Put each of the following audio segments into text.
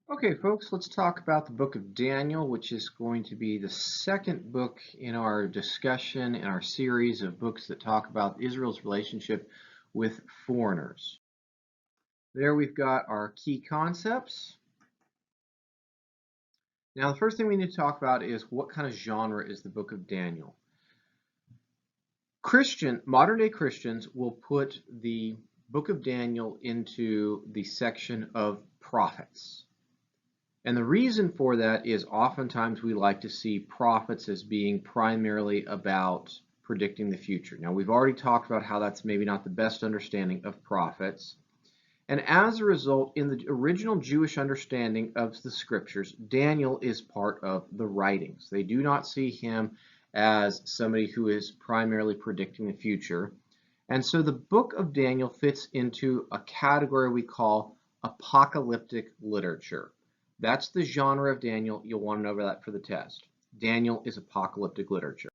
Okay, folks, let's talk about the book of Daniel, which is going to be the second book in our discussion in our series of books that talk about Israel's relationship with foreigners. There we've got our key concepts. Now, the first thing we need to talk about is what kind of genre is the book of Daniel. Modern day Christians will put the book of Daniel into the section of prophets. And the reason for that is oftentimes we like to see prophets as being primarily about predicting the future. Now, we've already talked about how that's maybe not the best understanding of prophets. And as a result, in the original Jewish understanding of the scriptures, Daniel is part of the writings. They do not see him as somebody who is primarily predicting the future. And so the book of Daniel fits into a category we call apocalyptic literature. That's the genre of Daniel. You'll want to know that for the test. Daniel is apocalyptic literature.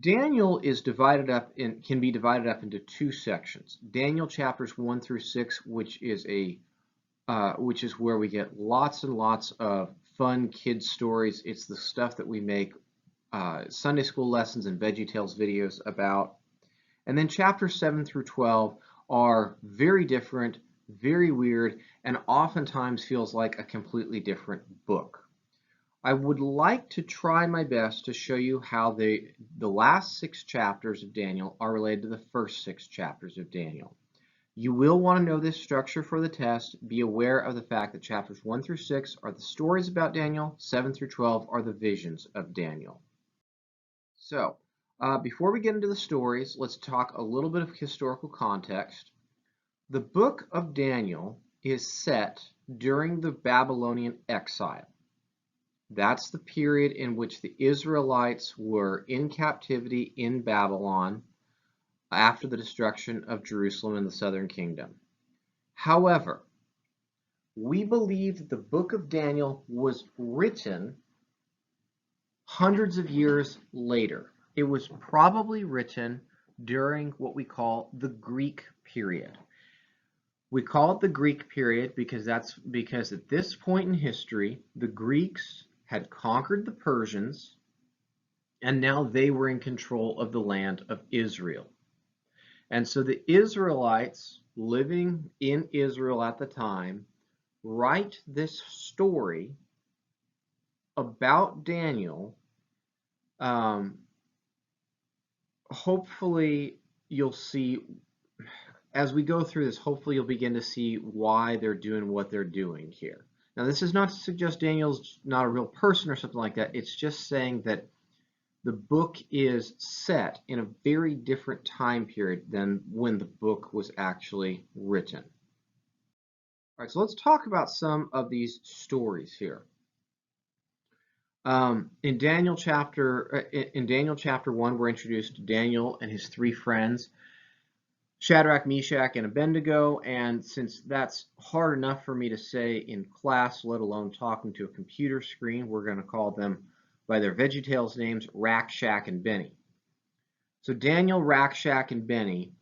Daniel is can be divided up into two sections. Daniel chapters 1 through 6, which is where we get lots and lots of fun kids stories. It's the stuff that we make Sunday school lessons and VeggieTales videos about. And then chapters 7 through 12 are very different, very weird, and oftentimes feels like a completely different book. I would like to try my best to show you how the last 6 chapters of Daniel are related to the first 6 chapters of Daniel. You will want to know this structure for the test. Be aware of the fact that chapters 1 through 6 are the stories about Daniel, 7 through 12 are the visions of Daniel. So, before we get into the stories, let's talk a little bit of historical context. The book of Daniel is set during the Babylonian exile. That's the period in which the Israelites were in captivity in Babylon after the destruction of Jerusalem and the southern kingdom. However, we believe that the book of Daniel was written hundreds of years later. It was probably written during what we call the Greek period. We call it the Greek period because at this point in history, the Greeks had conquered the Persians, and now they were in control of the land of Israel. And so the Israelites living in Israel at the time write this story about Daniel. Hopefully you'll see, as we go through this, hopefully you'll begin to see why they're doing what they're doing here. Now, this is not to suggest Daniel's not a real person or something like that. It's just saying that the book is set in a very different time period than when the book was actually written. All right, so let's talk about some of these stories here. In Daniel chapter 1, we're introduced to Daniel and his 3 friends, Shadrach, Meshach, and Abednego, and since that's hard enough for me to say in class, let alone talking to a computer screen, we're going to call them by their VeggieTales names, Rakshak and Benny. So Daniel, Rakshak, and Benny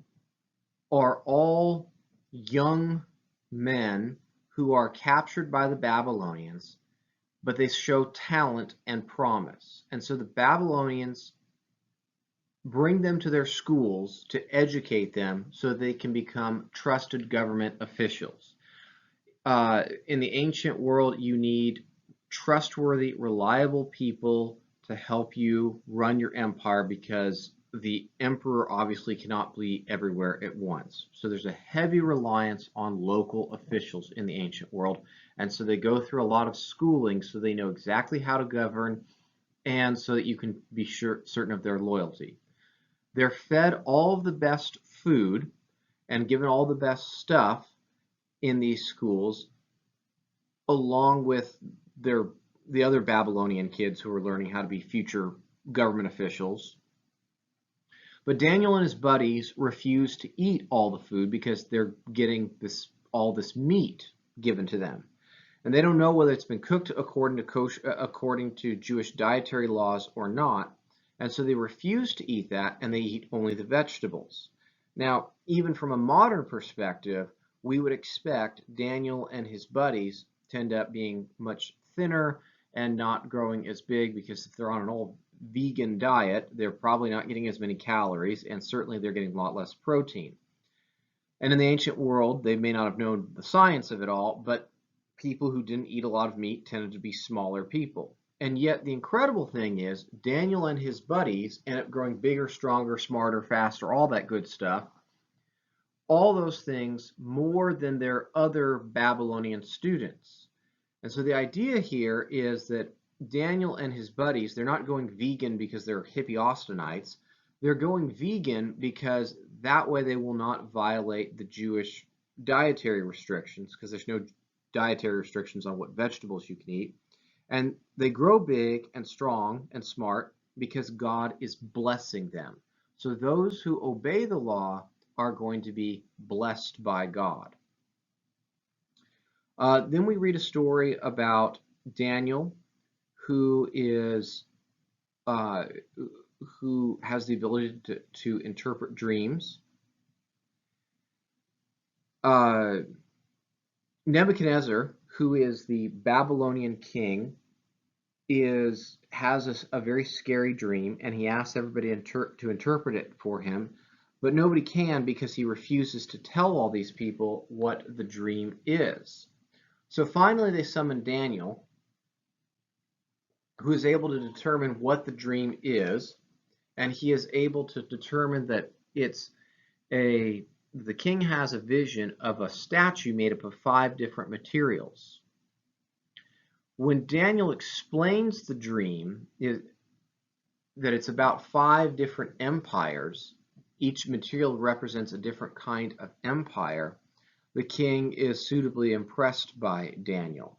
are all young men who are captured by the Babylonians, but they show talent and promise. And so the Babylonians bring them to their schools to educate them so they can become trusted government officials. In the ancient world, you need trustworthy, reliable people to help you run your empire because the emperor obviously cannot be everywhere at once. So there's a heavy reliance on local officials in the ancient world. And so they go through a lot of schooling so they know exactly how to govern and so that you can be certain of their loyalty. They're fed all of the best food and given all the best stuff in these schools, along with the other Babylonian kids who are learning how to be future government officials. But Daniel and his buddies refuse to eat all the food because they're getting all this meat given to them. And they don't know whether it's been cooked according to Jewish dietary laws or not. And so they refuse to eat that, and they eat only the vegetables. Now, even from a modern perspective, we would expect Daniel and his buddies to end up being much thinner and not growing as big, because if they're on an all vegan diet, they're probably not getting as many calories, and certainly they're getting a lot less protein. And in the ancient world, they may not have known the science of it all, but people who didn't eat a lot of meat tended to be smaller people. And yet the incredible thing is Daniel and his buddies end up growing bigger, stronger, smarter, faster, all that good stuff. All those things more than their other Babylonian students. And so the idea here is that Daniel and his buddies, they're not going vegan because they're hippie Austinites. They're going vegan because that way they will not violate the Jewish dietary restrictions, because there's no dietary restrictions on what vegetables you can eat. And they grow big and strong and smart because God is blessing them. So those who obey the law are going to be blessed by God. Then we read a story about Daniel, who has the ability to interpret dreams. Nebuchadnezzar, who is the Babylonian king, has a very scary dream, and he asks everybody to interpret it for him, but nobody can, because he refuses to tell all these people what the dream is. So finally they summon Daniel, who is able to determine what the dream is, and he is able to determine that the king has a vision of a statue made up of 5 different materials. When Daniel explains the dream, that it's about 5 different empires, each material represents a different kind of empire, the king is suitably impressed by Daniel.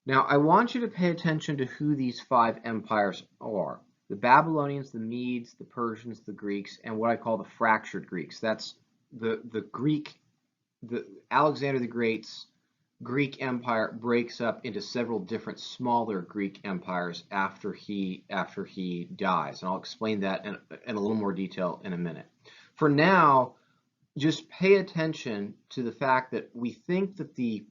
Now, I want you to pay attention to who these 5 empires are. The Babylonians, the Medes, the Persians, the Greeks, and what I call the fractured Greeks. That's the Alexander the Great's Greek Empire breaks up into several different smaller Greek empires after he dies. And I'll explain that in a little more detail in a minute. For now, just pay attention to the fact that we think that the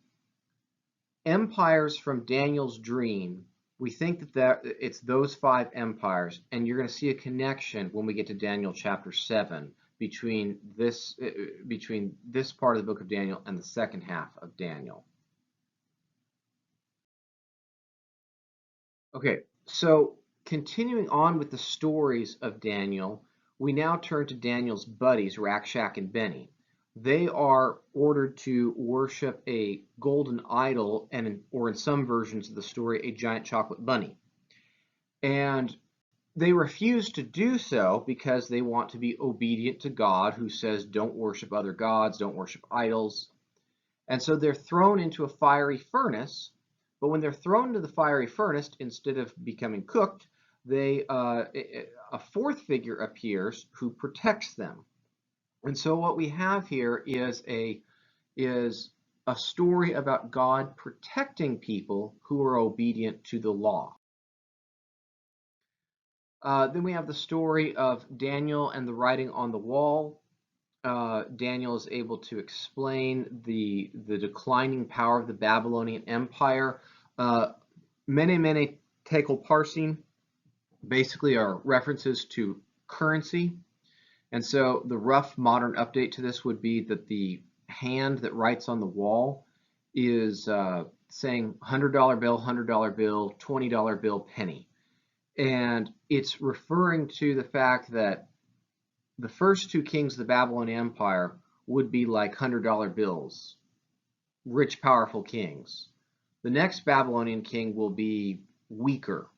empires from Daniel's dream, we think that it's those 5 empires, and you're going to see a connection when we get to Daniel chapter 7 between this part of the book of Daniel and the second half of Daniel. Okay, so continuing on with the stories of Daniel, we now turn to Daniel's buddies, Rakshak and Benny. They are ordered to worship a golden idol, or in some versions of the story, a giant chocolate bunny. And they refuse to do so because they want to be obedient to God, who says don't worship other gods, don't worship idols. And so they're thrown into a fiery furnace, but when they're thrown into the fiery furnace, instead of becoming cooked, a 4th figure appears who protects them. And so what we have here is a story about God protecting people who are obedient to the law. Then we have the story of Daniel and the writing on the wall. Daniel is able to explain the declining power of the Babylonian Empire. Mene Tekel Parsin basically are references to currency. And so the rough modern update to this would be that the hand that writes on the wall is saying $100 bill, $100 bill, $20 bill, penny. And it's referring to the fact that the first 2 kings of the Babylonian Empire would be like $100 bills, rich, powerful kings. The next Babylonian king will be weaker,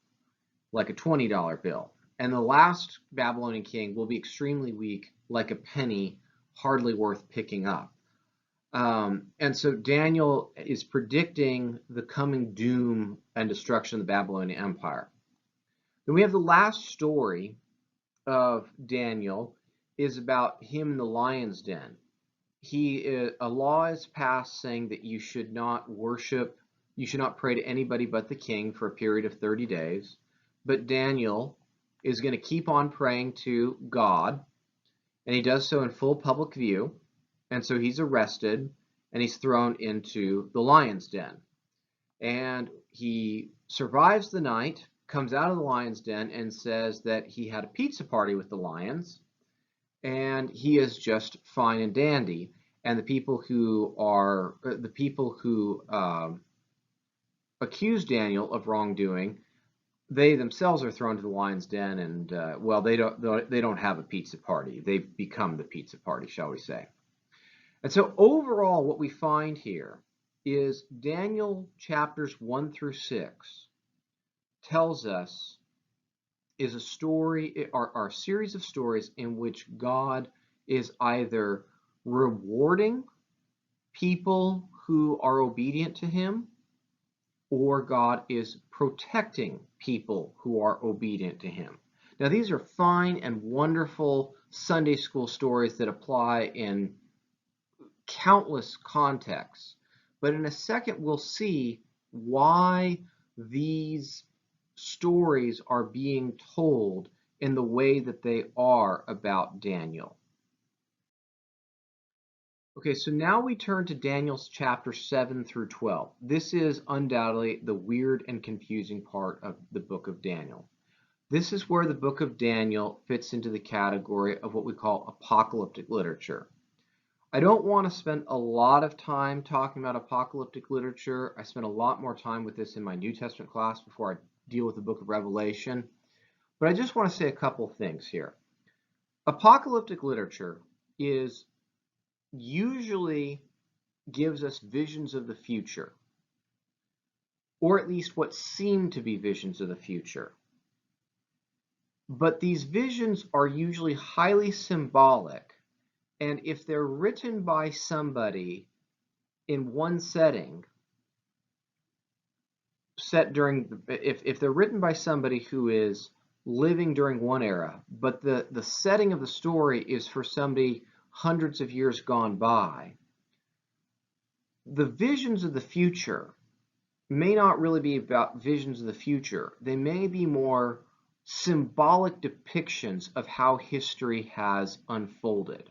like a $20 bill. And the last Babylonian king will be extremely weak, like a penny, hardly worth picking up. And so Daniel is predicting the coming doom and destruction of the Babylonian Empire. Then we have the last story of Daniel is about him in the lion's den. A law is passed saying that you should not pray to anybody but the king for a period of 30 days. But Daniel is going to keep on praying to God, and he does so in full public view. And so he's arrested, and he's thrown into the lion's den. And he survives the night, comes out of the lion's den, and says that he had a pizza party with the lions, and he is just fine and dandy. And the people who accuse Daniel of wrongdoing, they themselves are thrown to the lion's den, and well, they don't have a pizza party. They become the pizza party, shall we say? And so overall, what we find here is Daniel chapters 1 through 6 tells us is a story, are a series of stories in which God is either rewarding people who are obedient to him, or God is protecting people who are obedient to him. Now, these are fine and wonderful Sunday school stories that apply in countless contexts. But in a second, we'll see why these stories are being told in the way that they are about Daniel. Okay, so now we turn to Daniel's chapter 7 through 12. This is undoubtedly the weird and confusing part of the book of Daniel. This is where the book of Daniel fits into the category of what we call apocalyptic literature. I don't want to spend a lot of time talking about apocalyptic literature. I spent a lot more time with this in my New Testament class before I deal with the book of Revelation. But I just want to say a couple things here. Apocalyptic literature usually gives us visions of the future, or at least what seem to be visions of the future. But these visions are usually highly symbolic, and if they're written by somebody in one setting, if they're written by somebody who is living during one era, but the setting of the story is for somebody hundreds of years gone by, the visions of the future may not really be about visions of the future. They may be more symbolic depictions of how history has unfolded.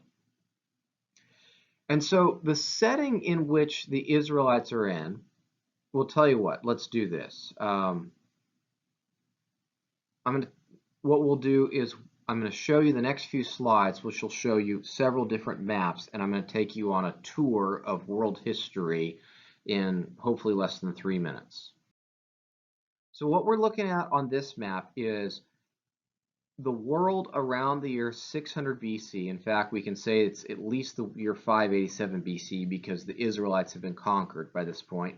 And so the setting in which the Israelites are in, we'll tell you what, let's do this. What we'll do is I'm going to show you the next few slides, which will show you several different maps, and I'm going to take you on a tour of world history in hopefully less than 3 minutes. So what we're looking at on this map is the world around the year 600 BC. In fact, we can say it's at least the year 587 BC because the Israelites have been conquered by this point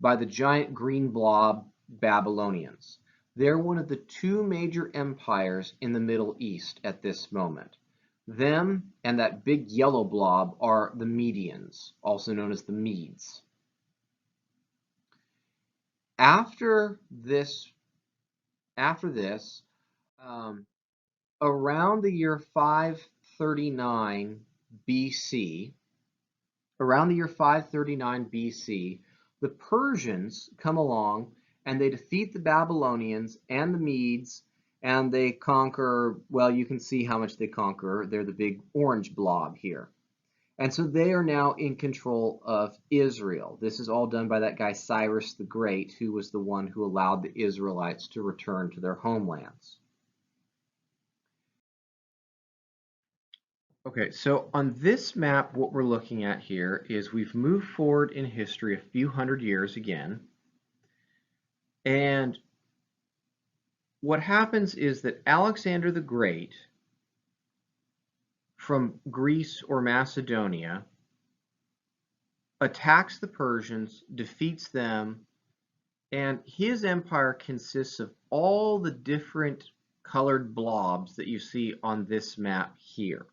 by the giant green blob Babylonians. They're one of the two major empires in the Middle East at this moment. Them and that big yellow blob are the Medians, also known as the Medes. After this, around the year 539 BC, the Persians come along and they defeat the Babylonians and the Medes, and they conquer, well, you can see how much they conquer. They're the big orange blob here. And so they are now in control of Israel. This is all done by that guy Cyrus the Great, who was the one who allowed the Israelites to return to their homelands. Okay, so on this map, what we're looking at here is we've moved forward in history a few hundred years again. And what happens is that Alexander the Great from Greece or Macedonia attacks the Persians, defeats them, and his empire consists of all the different colored blobs that you see on this map here.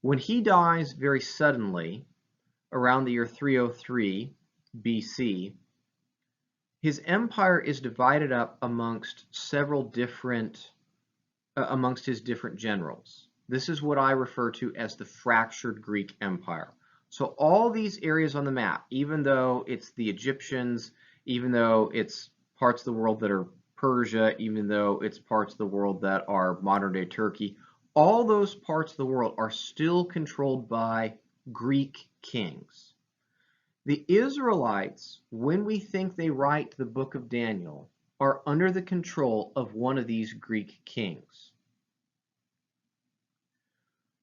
When he dies very suddenly, around the year 303 BC, his empire is divided up amongst his different generals. This is what I refer to as the fractured Greek Empire. So all these areas on the map, even though it's the Egyptians, even though it's parts of the world that are Persia, even though it's parts of the world that are modern-day Turkey, all those parts of the world are still controlled by Greek kings. The Israelites, when we think they write the book of Daniel, are under the control of one of these Greek kings.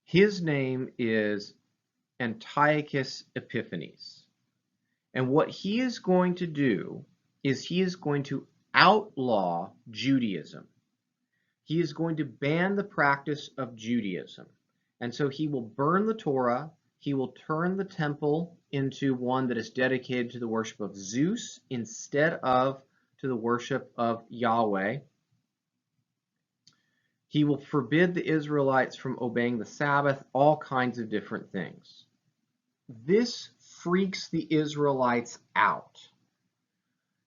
His name is Antiochus Epiphanes. And what he is going to do is he is going to outlaw Judaism. He is going to ban the practice of Judaism. And so he will burn the Torah. He will turn the temple into one that is dedicated to the worship of Zeus instead of to the worship of Yahweh. He will forbid the Israelites from obeying the Sabbath, all kinds of different things. This freaks the Israelites out.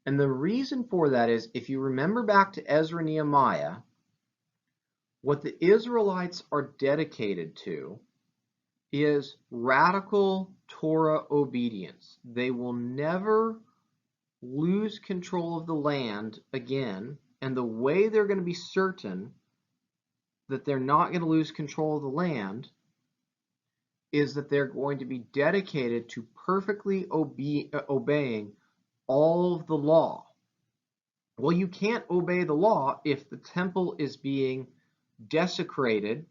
And the reason for that is, if you remember back to Ezra and Nehemiah, what the Israelites are dedicated to is radical Torah obedience. They will never lose control of the land again, and the way they're going to be certain that they're not going to lose control of the land is that they're going to be dedicated to perfectly obeying all of the law. Well, you can't obey the law if the temple is being desecrated.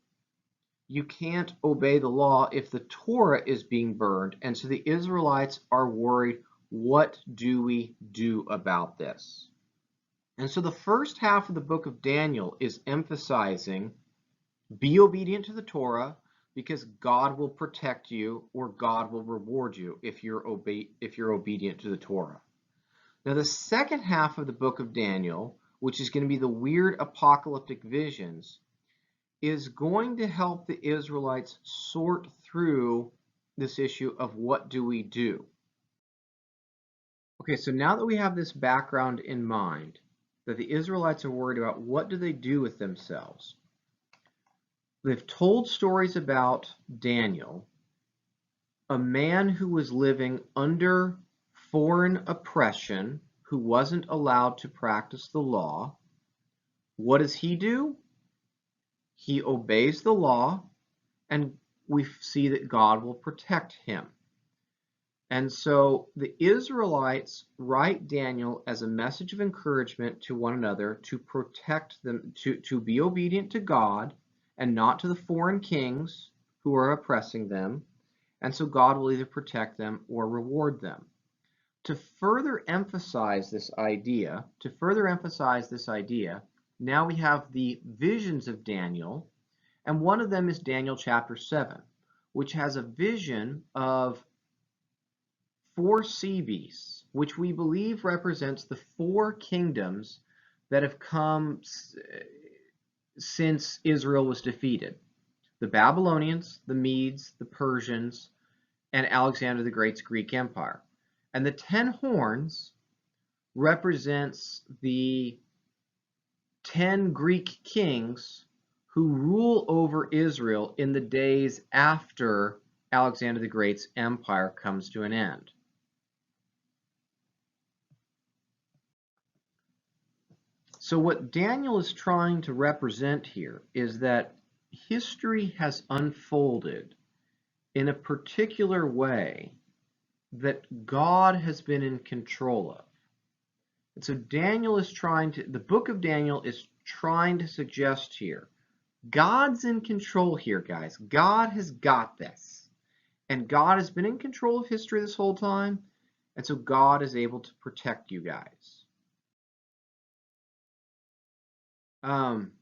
You can't obey the law if the Torah is being burned. And so the Israelites are worried, what do we do about this? And so the first half of the book of Daniel is emphasizing, be obedient to the Torah, because God will protect you, or God will reward you if you're obedient to the Torah. Now the second half of the book of Daniel, which is going to be the weird apocalyptic visions, is going to help the Israelites sort through this issue of what do we do. Okay, so now that we have this background in mind, that the Israelites are worried about what do they do with themselves, they've told stories about Daniel, a man who was living under foreign oppression, who wasn't allowed to practice the law. What does he do? He obeys the law, and we see that God will protect him. And so the Israelites write Daniel as a message of encouragement to one another to protect them, to be obedient to God and not to the foreign kings who are oppressing them. And so God will either protect them or reward them. To further emphasize this idea, now we have the visions of Daniel, and one of them is Daniel chapter 7, which has a vision of 4 sea beasts, which we believe represents the 4 kingdoms that have come since Israel was defeated. The Babylonians, the Medes, the Persians, and Alexander the Great's Greek Empire. And the 10 horns represents the 10 Greek kings who rule over Israel in the days after Alexander the Great's empire comes to an end. So what Daniel is trying to represent here is that history has unfolded in a particular way that God has been in control of. And so the book of Daniel is trying to suggest here, God's in control here, guys. God has got this. And God has been in control of history this whole time, and so God is able to protect you guys. I'm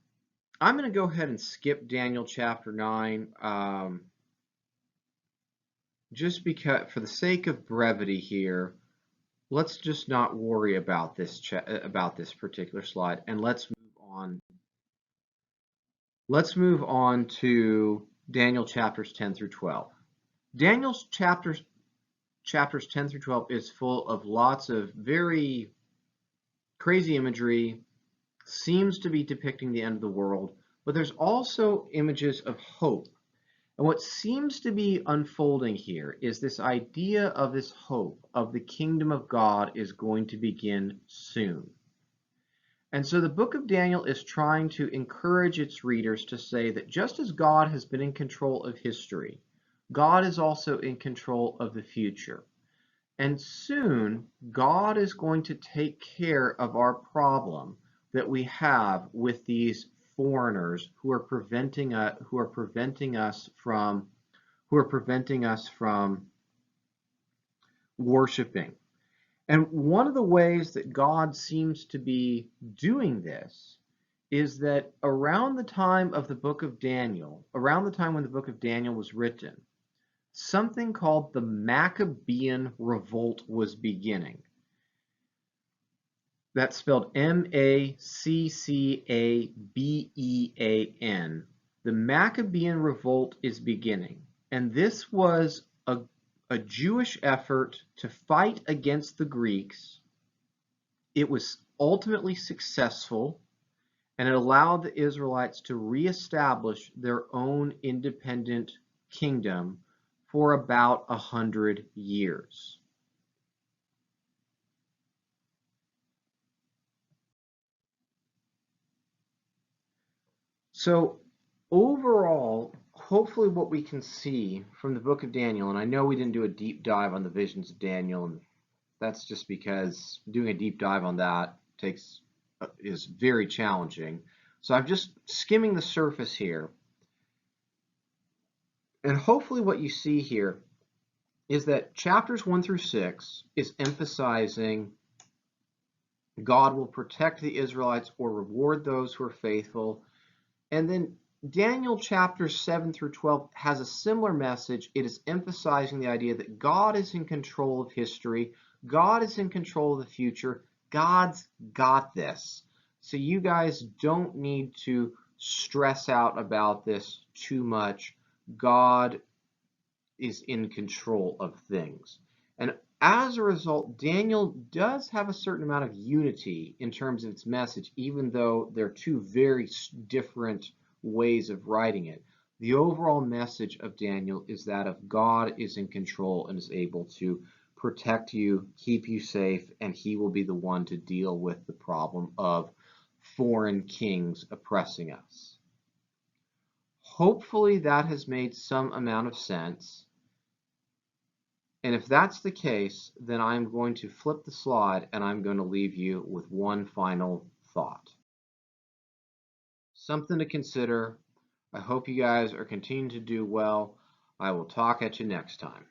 going to go ahead and skip Daniel chapter 9. Just because, for the sake of brevity here, let's just not worry about this particular slide, and let's move on. Let's move on to Daniel chapters 10 through 12. Daniel's chapters 10 through 12 is full of lots of very crazy imagery, seems to be depicting the end of the world, but there's also images of hope. And what seems to be unfolding here is this idea of this hope of the kingdom of God is going to begin soon. And so the book of Daniel is trying to encourage its readers to say that just as God has been in control of history, God is also in control of the future. And soon, God is going to take care of our problem that we have with these foreigners who are preventing us from worshiping. And one of the ways that God seems to be doing this is that around the time of the book of Daniel, around the time when the book of Daniel was written, something called the Maccabean Revolt was beginning. That's spelled Maccabean. The Maccabean Revolt is beginning. And this was a Jewish effort to fight against the Greeks. It was ultimately successful, and it allowed the Israelites to reestablish their own independent kingdom for about 100 years. So overall, hopefully what we can see from the book of Daniel, and I know we didn't do a deep dive on the visions of Daniel, and that's just because doing a deep dive on that is very challenging. So I'm just skimming the surface here. And hopefully what you see here is that chapters 1 through 6 is emphasizing God will protect the Israelites or reward those who are faithful. And then Daniel chapters 7 through 12 has a similar message. It is emphasizing the idea that God is in control of history. God is in control of the future. God's got this. So you guys don't need to stress out about this too much. God is in control of things. And as a result, Daniel does have a certain amount of unity in terms of its message, even though they're two very different ways of writing it. The overall message of Daniel is that of God is in control and is able to protect you, keep you safe, and he will be the one to deal with the problem of foreign kings oppressing us. Hopefully that has made some amount of sense. And if that's the case, then I'm going to flip the slide and I'm going to leave you with one final thought. Something to consider. I hope you guys are continuing to do well. I will talk at you next time.